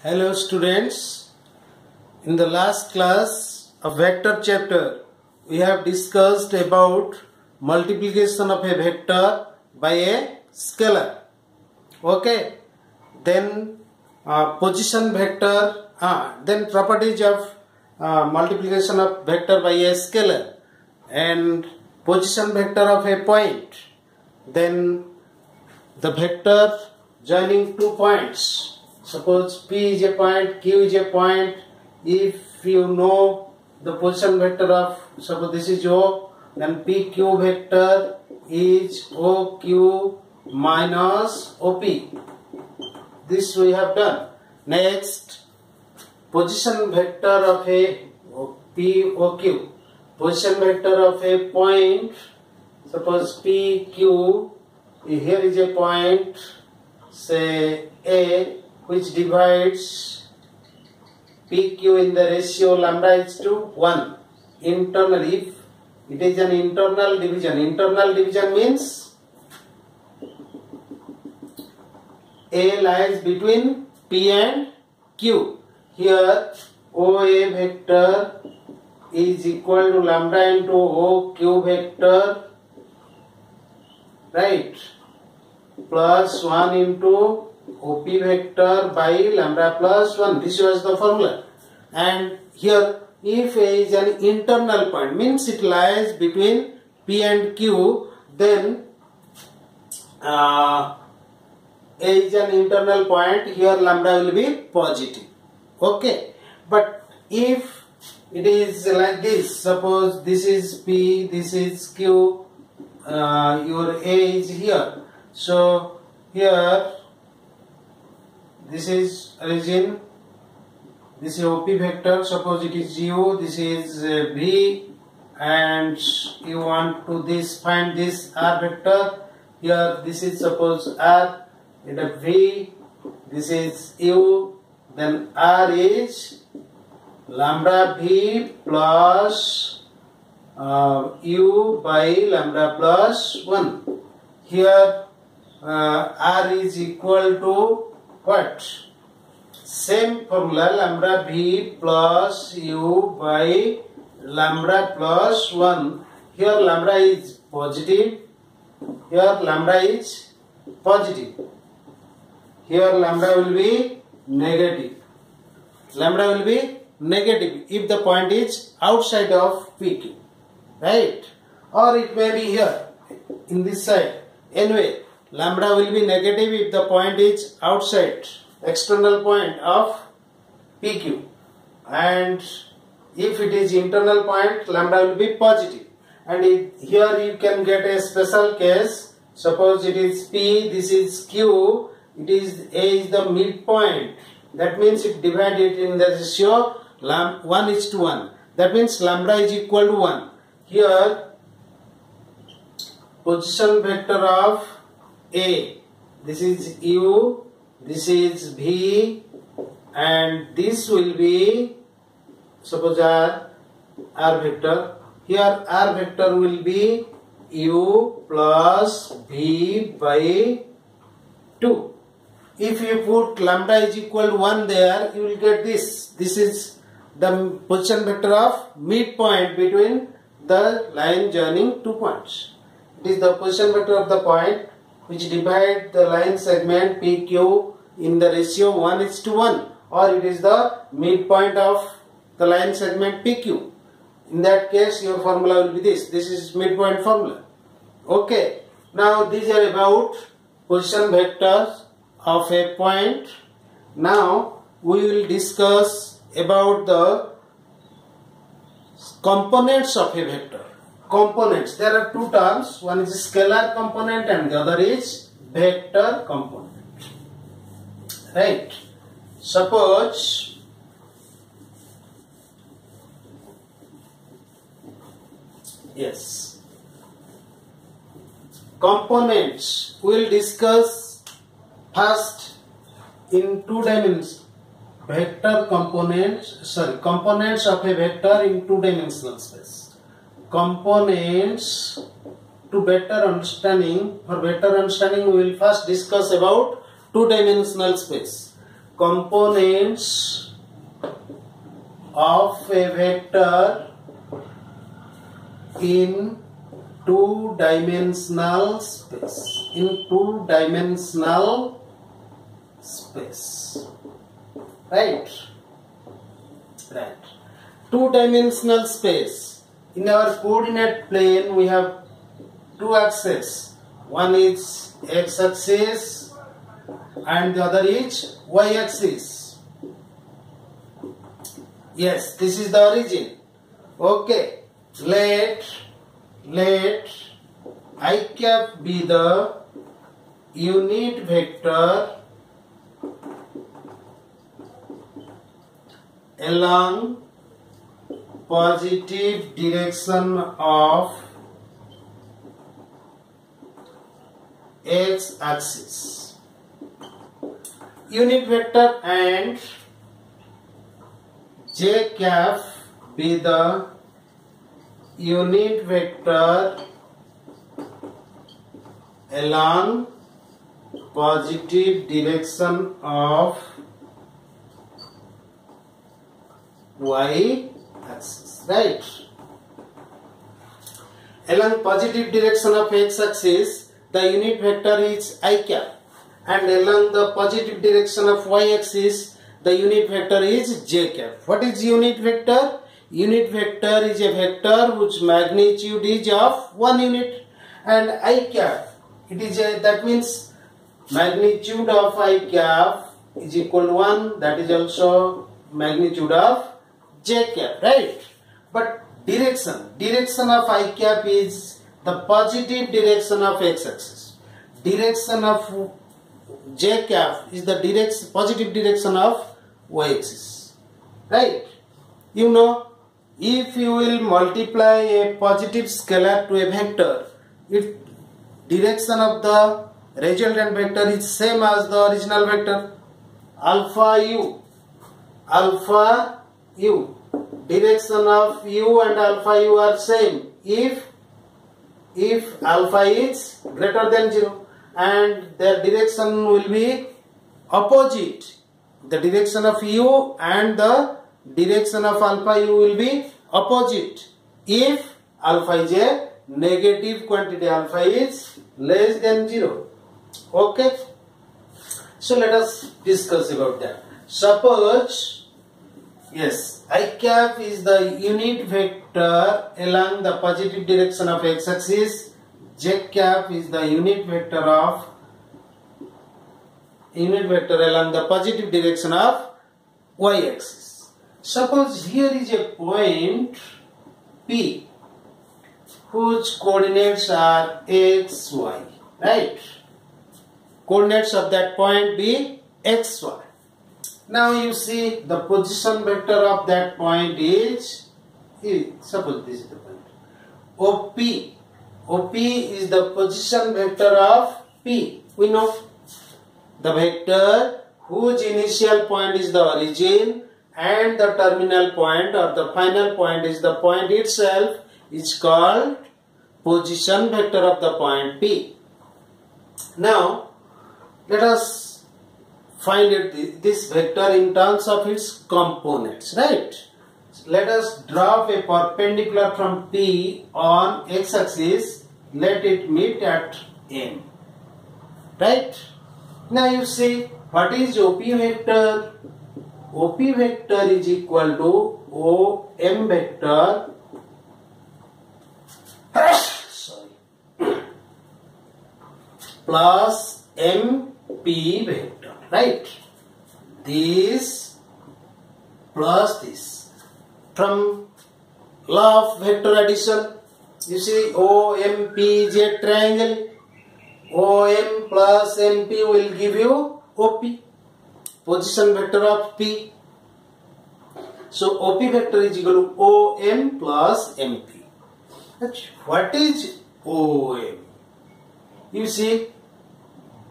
Hello students, in the last class of vector chapter we have discussed about multiplication of a vector by a scalar. Okay, then position vector, then properties of multiplication of vector by a scalar and position vector of a point, then the vector joining two points. Suppose P is a point, Q is a point. If you know the position vector of, suppose this is O, then PQ vector is OQ minus OP. This we have done. Next, position vector of a POQ. Position vector of a point. Suppose PQ, here is a point, say A, which divides PQ in the ratio lambda is to 1. Internal, if it is an internal division means A lies between P and Q. Here OA vector is equal to lambda into OQ vector, right, plus 1 into OP vector by lambda plus 1. This was the formula. And here if A is an internal point means it lies between P and Q, then A is an internal point, here lambda will be positive. Okay, but if it is like this, suppose this is P, this is Q, your A is here, so here this is origin, this is OP vector, suppose it is U, this is V, and you want to find this R vector, here this is suppose R, and V, this is U, then R is lambda V plus U by lambda plus 1. Here R is equal to what? Same formula, lambda V plus U by lambda plus 1. Here lambda is positive, here lambda is positive, here lambda will be negative. Lambda will be negative if the point is outside of PQ, right? Or it may be here in this side. Anyway, lambda will be negative if the point is outside, external point of PQ, and if it is internal point, lambda will be positive. And here you can get a special case. Suppose it is P, this is Q, it is A is the midpoint. That means it divided in the ratio 1:1. That means lambda is equal to 1. Here position vector of A, this is U, this is V, and this will be suppose R vector. Here R vector will be U plus V by 2. If you put lambda is equal to 1 there, you will get this. This is the position vector of midpoint between the line joining two points. It is the position vector of the point which divide the line segment PQ in the ratio 1:1, or it is the midpoint of the line segment PQ. In that case your formula will be this. This is midpoint formula. Okay. Now these are about position vectors of a point. Now we will discuss about the components of a vector. Components. There are two terms. One is scalar component and the other is vector component. Right. Suppose components. We will discuss first in two dimensions. Components of a vector in two-dimensional space. Components, for better understanding we will first discuss about two-dimensional space. components of a vector in two-dimensional space. In two-dimensional space. Right? Right. Two-dimensional space. In our coordinate plane, we have two axes. One is x-axis and the other is y-axis. Yes, this is the origin. Okay. Let I cap be the unit vector along positive direction of x-axis. Unit vector and j cap be the unit vector along positive direction of y-axis, right? Along positive direction of x-axis, the unit vector is I cap, and along the positive direction of y-axis, the unit vector is j cap. What is unit vector? Unit vector is a vector whose magnitude is of 1 unit, and I cap, it is a, that means magnitude of I cap is equal to 1, that is also magnitude of j cap, right? But direction of I cap is the positive direction of x-axis. Direction of j cap is the positive direction of y-axis, right? You know, if you will multiply a positive scalar to a vector, its direction of the resultant vector is same as the original vector. Alpha u. Direction of u and alpha u are same if alpha is greater than 0, and their direction will be opposite. The direction of u and the direction of alpha u will be opposite if alpha is a negative quantity, alpha is less than 0. Okay, so let us discuss about that. Suppose, yes, I cap is the unit vector along the positive direction of x-axis, j cap is the unit vector along the positive direction of y-axis. Suppose here is a point P whose coordinates are x, y, right? Coordinates of that point be x, y. Now you see the position vector of that point is, suppose this is the point, OP. OP is the position vector of P. We know the vector whose initial point is the origin and the terminal point or the final point is the point itself is called position vector of the point P. Now let us find this vector in terms of its components, right? Let us drop a perpendicular from P on x-axis. Let it meet at M, right? Now you see, what is OP vector? OP vector is equal to OM vector plus MP vector, right? This plus this. From law of vector addition, you see OMP is a triangle. OM plus MP will give you OP, position vector of P. So OP vector is equal to OM plus MP. What is OM? You see,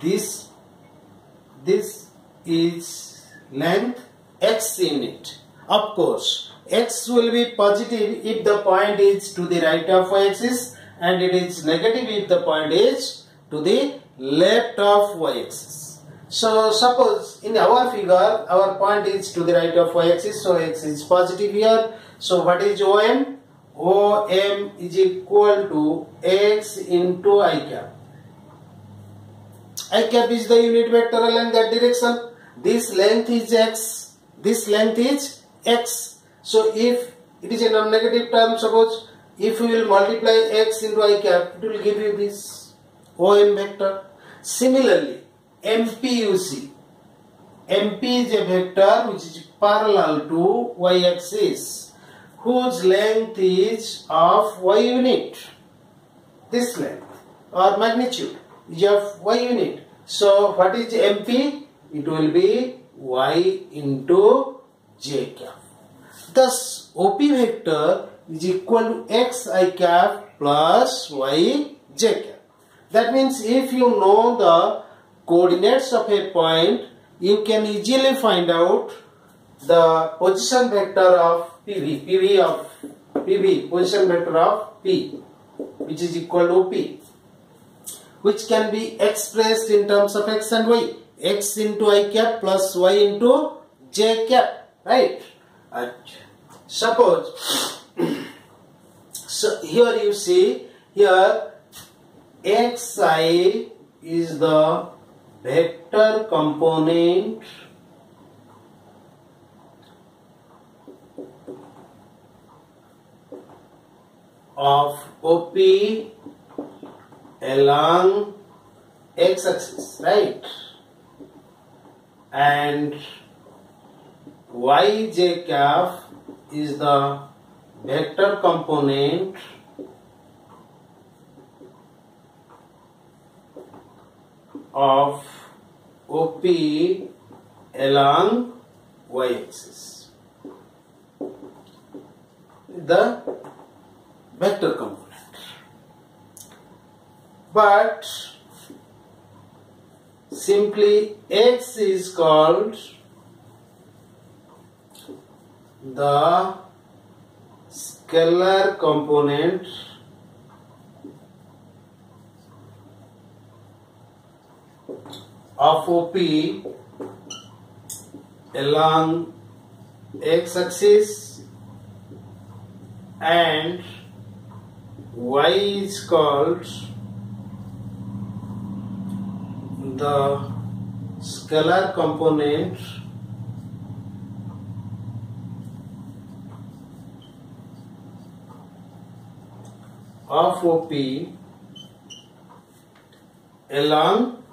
this is length x in it. Of course, x will be positive if the point is to the right of y-axis, and it is negative if the point is to the left of y-axis. So suppose in our figure our point is to the right of y-axis, so x is positive here. So what is OM? OM is equal to x into I cap. I cap is the unit vector along that direction. This length is x, this length is x. So if it is a non-negative term, suppose if we will multiply x into I cap, it will give you this OM vector. Similarly, MP you see, MP is a vector which is parallel to y-axis, whose length is of y unit. This length or magnitude is of y unit. So what is MP? It will be y into j cap. Thus OP vector is equal to x I cap plus y j cap. That means if you know the coordinates of a point, you can easily find out the position vector of PV, position vector of P, which is equal to P, which can be expressed in terms of x and y, x into I cap plus y into j cap, right? And suppose, so here you see, here xi is the vector component of OP along x-axis, right? And yj cap is the vector component of OP along y-axis. The vector component. But simply x is called the scalar component of OP along x-axis, and y is called the scalar component of OP along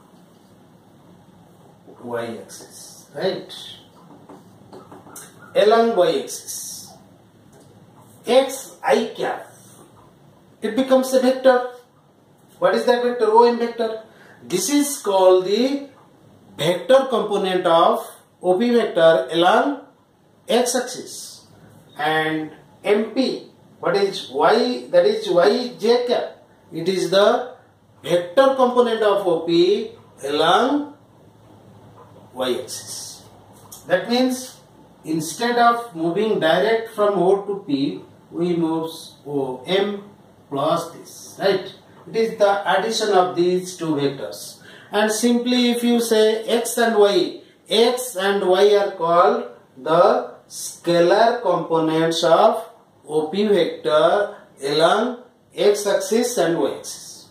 y-axis, right? Along y-axis, x I cap, it becomes a vector. What is that vector? OM vector. This is called the vector component of OP vector along x-axis. And MP, what is y? That is y j cap. It is the vector component of OP along y-axis. That means instead of moving direct from O to P, we move OM plus this, right? It is the addition of these two vectors. And simply if you say x and y are called the scalar components of OP vector along x-axis and y-axis.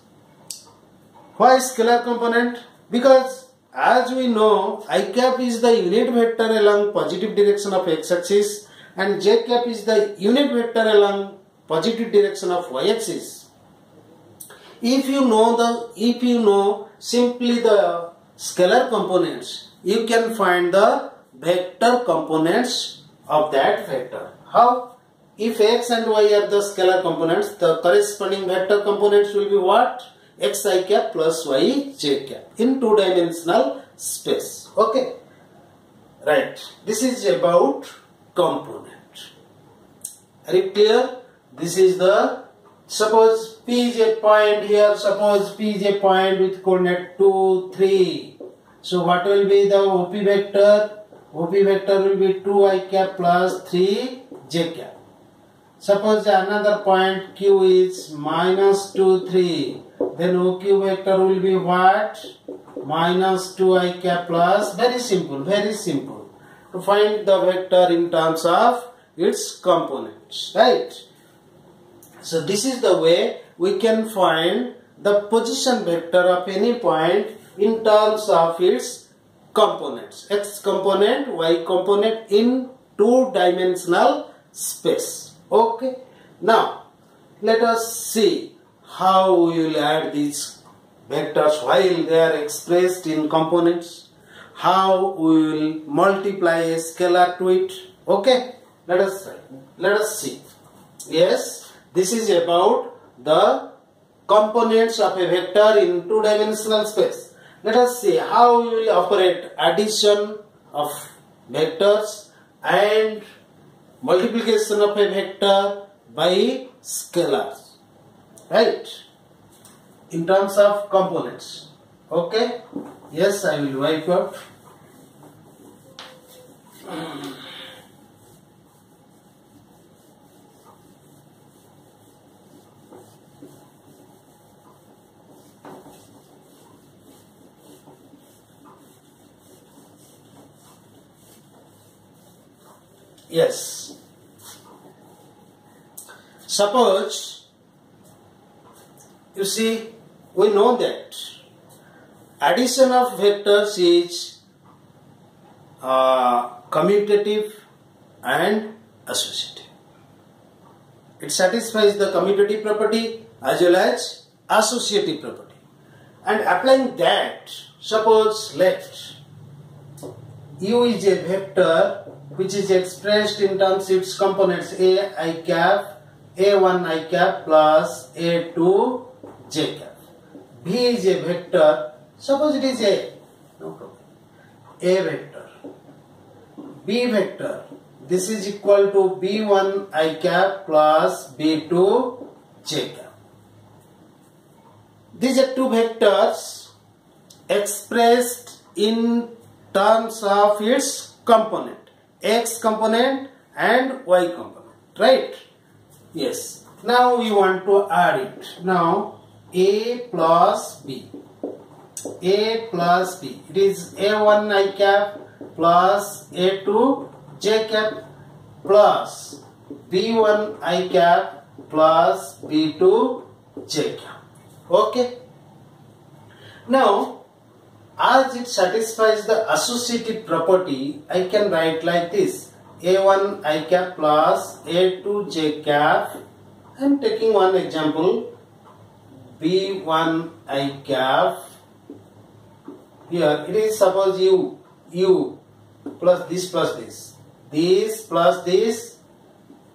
Why scalar component? Because as we know, I cap is the unit vector along positive direction of x-axis and j cap is the unit vector along positive direction of y-axis. If you know simply the scalar components, you can find the vector components of that vector. How? If x and y are the scalar components, the corresponding vector components will be what? Xi cap plus y j cap in two-dimensional space. Okay, right. This is about component. Are you clear? This is the, suppose P is a point here. Suppose P is a point with coordinate 2, 3. So what will be the OP vector? OP vector will be 2i cap plus 3j cap. Suppose another point Q is minus 2, 3. then OQ vector will be what? Minus 2i cap plus, very simple, to find the vector in terms of its components, right? So this is the way we can find the position vector of any point in terms of its components, x component, y component in two-dimensional space. Okay. Now let us see how we will add these vectors while they are expressed in components, how we will multiply a scalar to it. Okay, let us see. Yes, this is about the components of a vector in two-dimensional space. Let us see how we will operate addition of vectors and multiplication of a vector by scalars, right, in terms of components. Okay, yes, I will wipe out. Yes, suppose you see, we know that addition of vectors is commutative and associative. It satisfies the commutative property as well as associative property. And applying that, suppose let U is a vector which is expressed in terms of its components a I cap, a1 I cap plus a2 j cap. B is a vector, suppose it is a, no problem, a vector, B vector, this is equal to b1 I cap plus b2 j cap. These are two vectors expressed in terms of its component, x component and y component, right? Yes. Now we want to add it. Now a plus b. A plus b. It is a1 I cap plus a2 j cap plus b1 I cap plus b2 j cap. Okay. Now, as it satisfies the associative property, I can write like this: a1 I cap plus a2 j cap. I am taking one example, b1 I cap. Here it is, suppose u plus this plus this plus this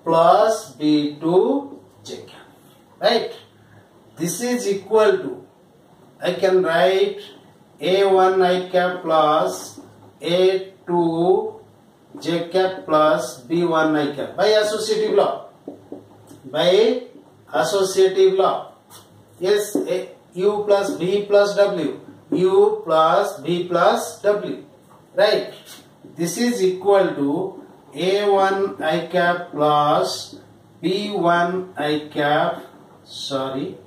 plus b2 j cap, right? This is equal to, I can write a1 I cap plus a2 j cap plus b1 I cap by associative law. By associative law. Yes, u plus v plus w. U plus v plus w. Right. This is equal to a1 I cap plus b1 I cap. Sorry.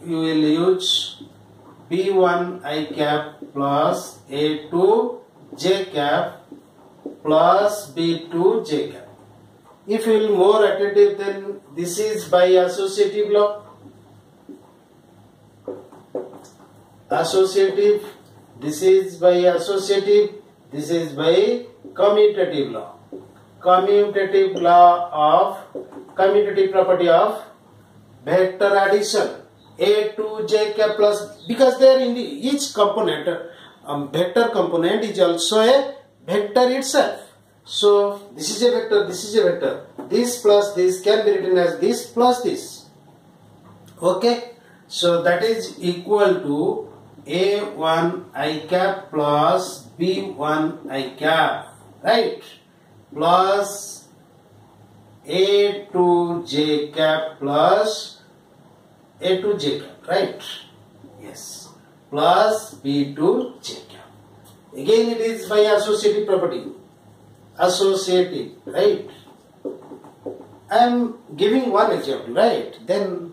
You will use b1 I cap plus a2 j cap plus b2 j cap. If you will more attentive, then this is by associative law. Associative, this is by associative, this is by commutative law. Commutative law of, commutative property of vector addition. A2 j cap plus, because there in each component, vector component is also a vector itself. So this is a vector, this is a vector. This plus this can be written as this plus this. Okay. So that is equal to a1 I cap plus b1 I cap, right? Plus a2 j cap plus a2 j cap, right? Yes. Plus b2 j cap. Again it is by associative property. Associative, right? I am giving one example, right? Then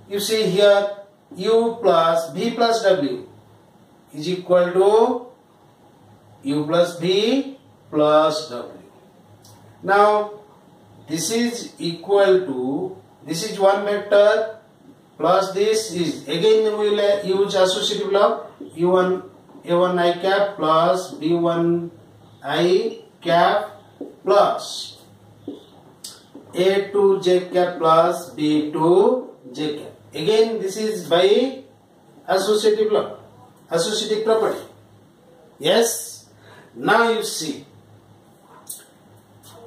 you see here u plus v plus w is equal to u plus v plus w. Now this is equal to, this is one vector plus this is, again we will use associative law, u1 a1 I cap plus b1 I cap plus a2 j cap plus b2 j cap. Again this is by associative law, associative property. Yes. Now you see,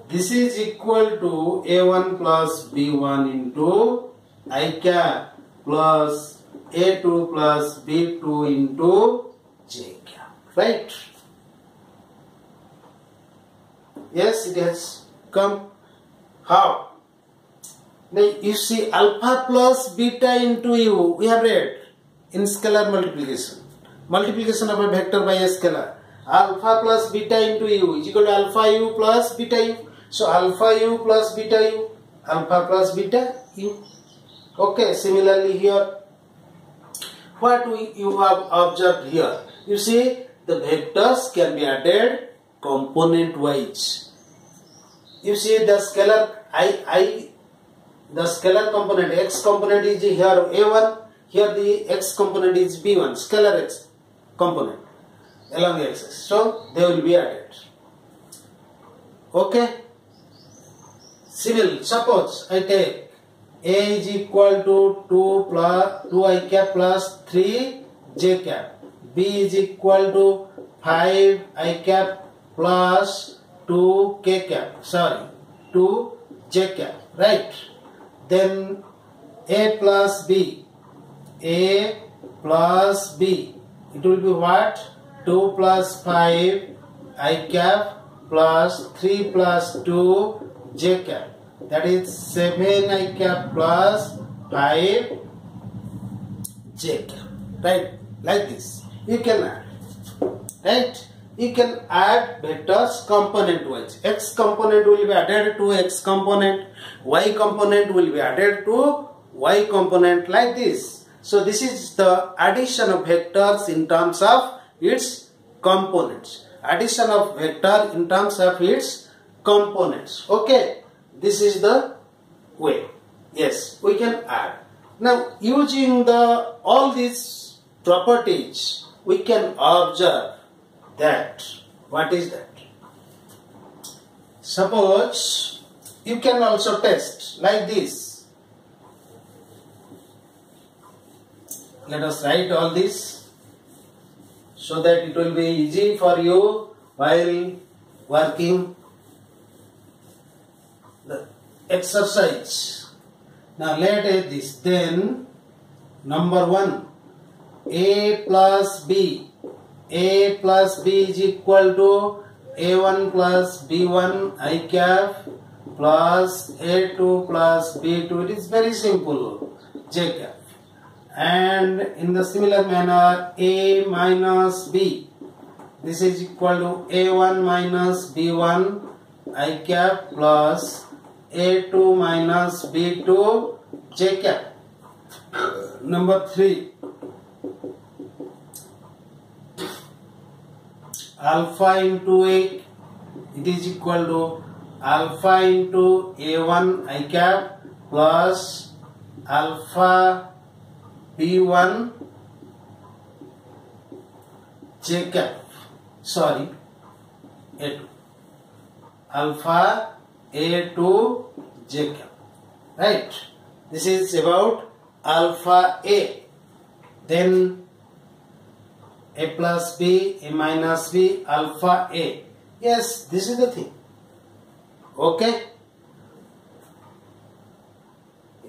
this is equal to a1 plus b1 into I cap plus a2 plus b2 into j cap, right? Yes, it has come. How? Now you see alpha plus beta into u, we have read in scalar multiplication. Multiplication of a vector by a scalar. Alpha plus beta into u is equal to alpha u plus beta u. So alpha u plus beta u, alpha plus beta u. Okay, similarly here, what you have observed here, you see the vectors can be added component wise. You see the scalar the scalar component, x component is here a1, here the x component is b1, scalar x component along the axis. So they will be added. Okay. Similarly, suppose I take a is equal to 2 I cap plus 3 j cap, b is equal to 5 I cap plus 2 k cap, 2 j cap, right? Then a plus b, it will be what? 2 plus 5 I cap plus 3 plus 2 j cap, that is 7 I cap plus 5 j cap, right? Like this you can add, right? You can add vectors component wise. X component will be added to x component, y component will be added to y component, like this. So this is the addition of vectors in terms of its components. Addition of vector in terms of its components. Okay, this is the way. Yes, we can add. Now using all these properties, we can observe that. What is that? Suppose you can also test like this. Let us write all this so that it will be easy for you while working the exercise. Now let us this. Then number 1, a plus b. A plus b is equal to a1 plus b1 I cap plus a2 plus b2. It is very simple, j cap. And in the similar manner, a minus b, this is equal to a1 minus b1 I cap plus a2 minus b2 j cap. Number 3, alpha into a, it is equal to alpha into a1 I cap plus alpha b1 j cap, a2, alpha a2 j cap, right? This is about alpha a. Then a plus b, a minus b, alpha a. Yes, this is the thing. Okay.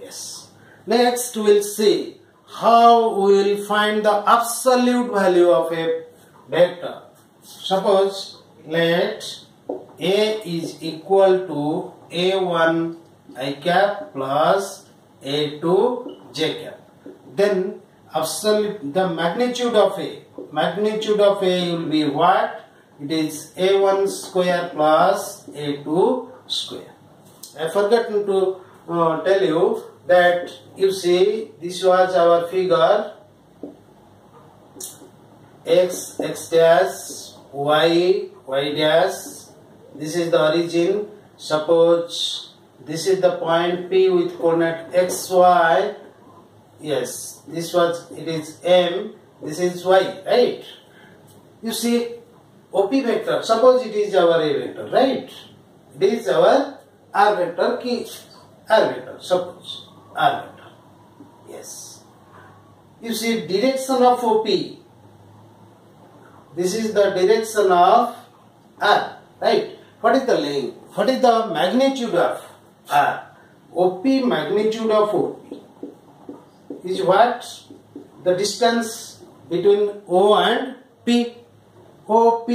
Yes. Next we will see how we will find the absolute value of a vector. Suppose let a is equal to a1 I cap plus a2 j cap. Then absolute, the magnitude of a will be what? It is a1 square plus a2 square. I forgot to tell you, that you see this was our figure x dash y dash. This is the origin. Suppose this is the point P with coordinate xy. Yes, it is M, this is y, right? You see OP vector, suppose it is our A vector, right? It is our R vector, suppose R vector. Yes. You see direction of OP. This is the direction of R, right? What is the length? What is the magnitude of R? OP magnitude of OP is what? The distance between O and P. OP.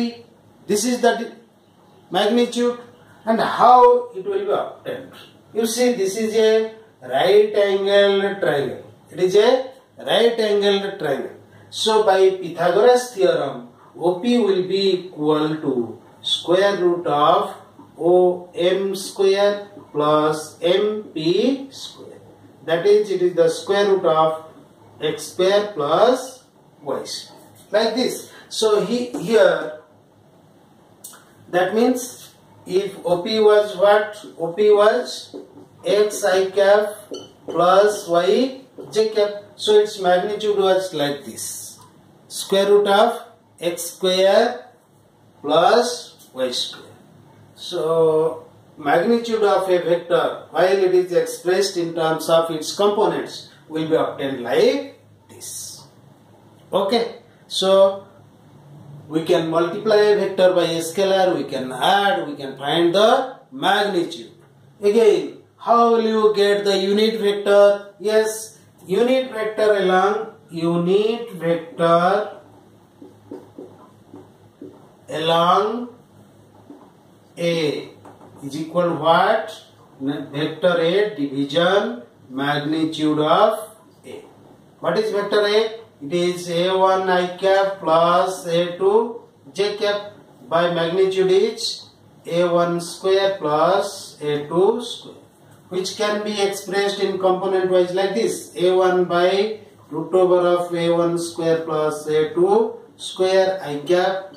This is the magnitude. And how it will be obtained? You see, this is a right angled triangle. It is a right angled triangle. So by Pythagoras theorem, OP will be equal to square root of OM square plus MP square. That is, it is the square root of x square plus y square. Like this. So here, that means if OP was what? OP was x I cap plus y j cap. So its magnitude was like this. Square root of x square plus y square. So magnitude of a vector while it is expressed in terms of its components will be obtained like this. Okay. So we can multiply a vector by a scalar, we can add, we can find the magnitude. Again, how will you get the unit vector? Yes, unit vector along A is equal to what? Vector A division magnitude of A. What is vector A? It is A1 I cap plus A2 j cap. By magnitude is A1 square plus A2 square, which can be expressed in component wise like this. A1 by root over of A1 square plus A2 square I cap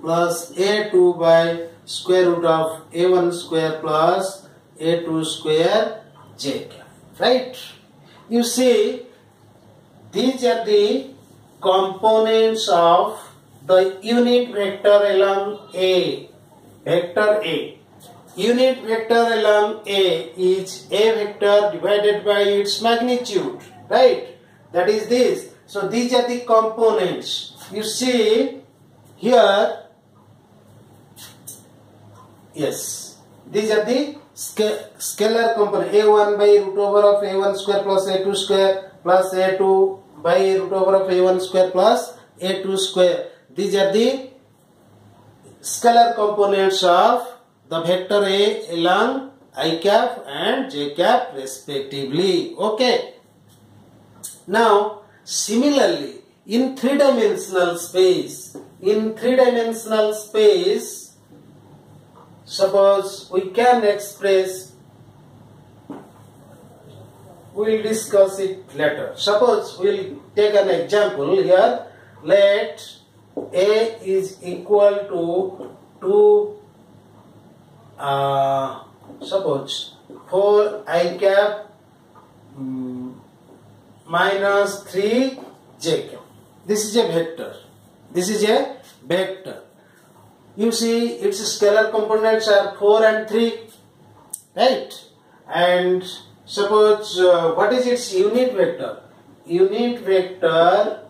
plus A2 by square root of A1 square plus A2 square j cap. Right? You see, these are the components of the unit vector along A. Vector A. Unit vector along A is A vector divided by its magnitude. Right? That is this. So these are the components. You see here. Yes. These are the scalar component. A1 by root over of A1 square plus A2 square plus A2 by root over of A1 square plus A2 square. These are the scalar components of the vector A along I cap and j cap respectively. Okay. Now, similarly, in three-dimensional space, suppose we can express, we will discuss it later. Suppose we will take an example here. Let A is equal to suppose 4 I cap minus 3 j cap. This is a vector. You see its scalar components are 4 and 3, right? And suppose what is its unit vector? Unit vector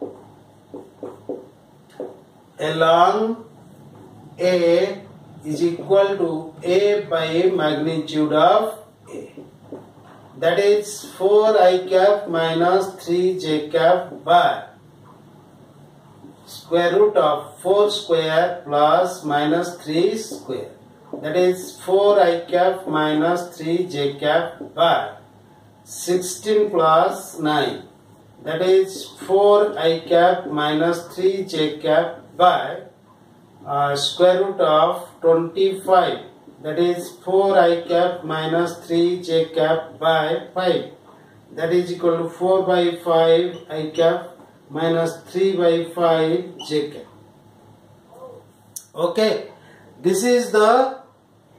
along A is equal to A by magnitude of A. That is 4 I cap minus 3 j cap by square root of 4 square plus minus 3 square. That is 4 I cap minus 3 j cap by 16 plus 9. That is 4 I cap minus 3 j cap by square root of 25. that is 4 I cap minus 3 j cap by 5. That is equal to 4 by 5 I cap minus 3 by 5 j cap. Okay, this is the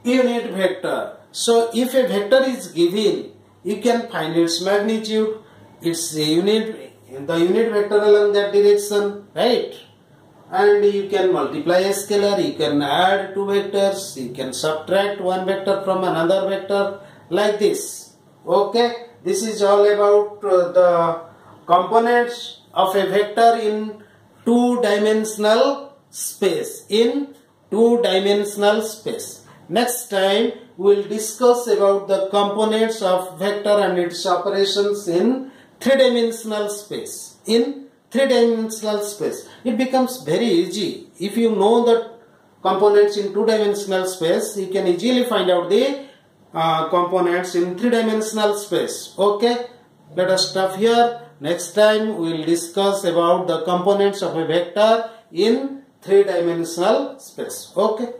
unit vector. So if a vector is given, you can find its magnitude, its unit, the unit vector along that direction, right? And you can multiply a scalar, you can add two vectors, you can subtract one vector from another vector, like this. Okay, this is all about the components of a vector in two-dimensional space. Next time we will discuss about the components of vector and its operations in three-dimensional space. It becomes very easy. If you know the components in two-dimensional space, you can easily find out the components in three-dimensional space. Okay, let us stop here. Next time we will discuss about the components of a vector in three-dimensional space. Okay.